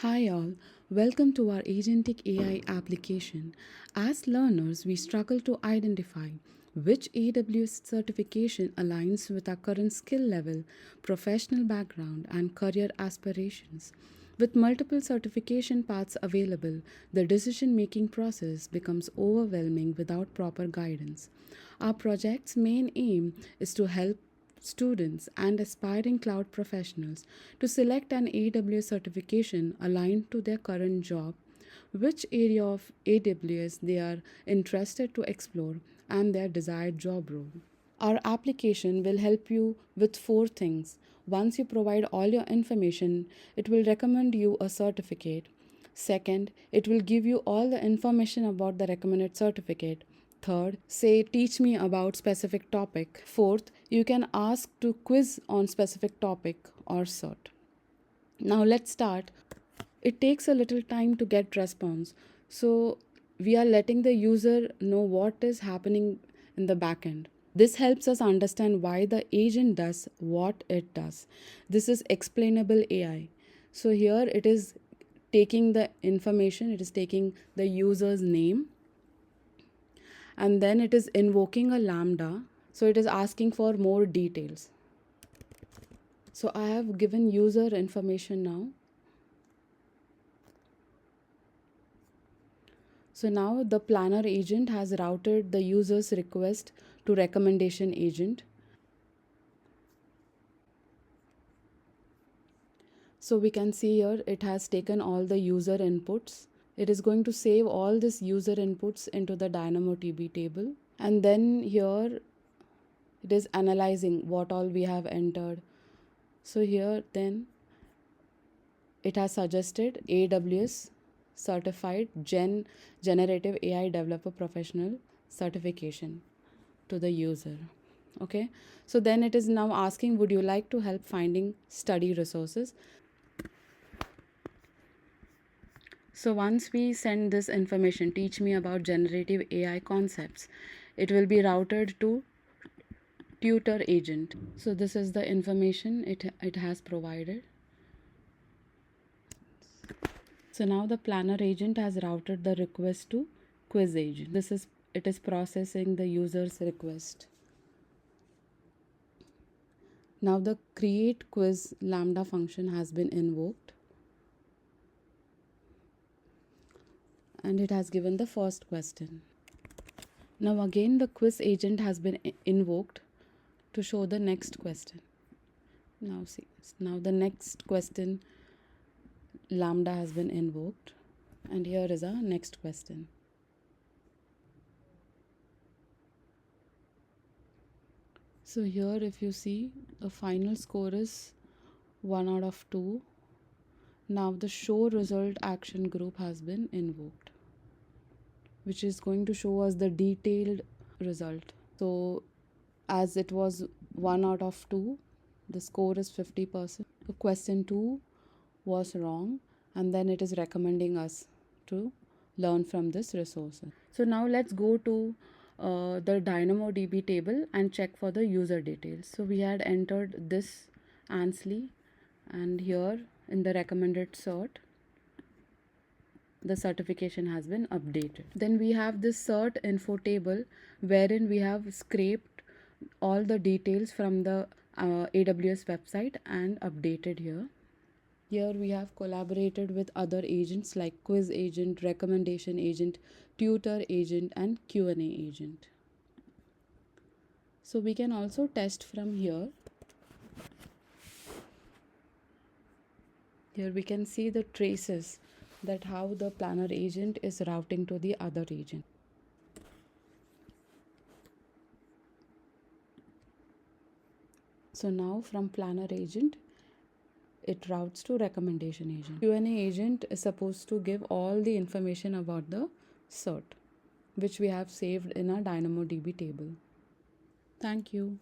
Hi all, welcome to our Agentic AI application. As learners, we struggle to identify which AWS certification aligns with our current skill level, professional background, and career aspirations. With multiple certification paths available, the decision making process becomes overwhelming without proper guidance. Our project's main aim is to help students and aspiring cloud professionals to select an AWS certification aligned to their current job, which area of AWS they are interested to explore, and their desired job role. Our application will help you with four things. Once you provide all your information, it will recommend you a certificate. Second, it will give you all the information about the recommended certificate. Third, say teach me about specific topic. Fourth, you can ask to quiz on specific topic or cert. Now let's start. It takes a little time to get response. So we are letting the user know what is happening in the backend. This helps us understand why the agent does what it does. This is explainable AI. So here it is taking the information, it is taking the user's name, and then it is invoking a Lambda. So it is asking for more details. So I have given user information now. So now the planner agent has routed the user's request to recommendation agent. So we can see here it has taken all the user inputs. It is going to save all this user inputs into the DynamoDB table. And then here it is analyzing what all we have entered. So here then it has suggested AWS certified generative AI developer professional certification to the user. Okay, so then it is now asking, would you like to help finding study resources? So once we send this information, teach me about generative AI concepts, it will be routed to tutor agent. So this is the information it has provided. So now the planner agent has routed the request to quiz agent. It is processing the user's request. Now the create quiz Lambda function has been invoked, and it has given the first question. Now again the quiz agent has been invoked to show the next question. Now see, now the next question Lambda has been invoked, and here is our next question. So here if you see, the final score is 1 out of 2. Now the show result action group has been invoked, which is going to show us the detailed result. So as it was 1 out of 2, the score is 50%. So question 2 was wrong, and then it is recommending us to learn from this resource. So now let's go to the DynamoDB table and check for the user details. So we had entered this Ansley, and here in the recommended cert, the certification has been updated. Then we have this cert info table wherein we have scraped all the details from the AWS website and updated here. Here we have collaborated with other agents like quiz agent, recommendation agent, tutor agent, and Q&A agent. So we can also test from here. Here we can see the traces that how the planner agent is routing to the other agent. So now from planner agent, it routes to recommendation agent. Q&A agent is supposed to give all the information about the cert, which we have saved in our DynamoDB table. Thank you.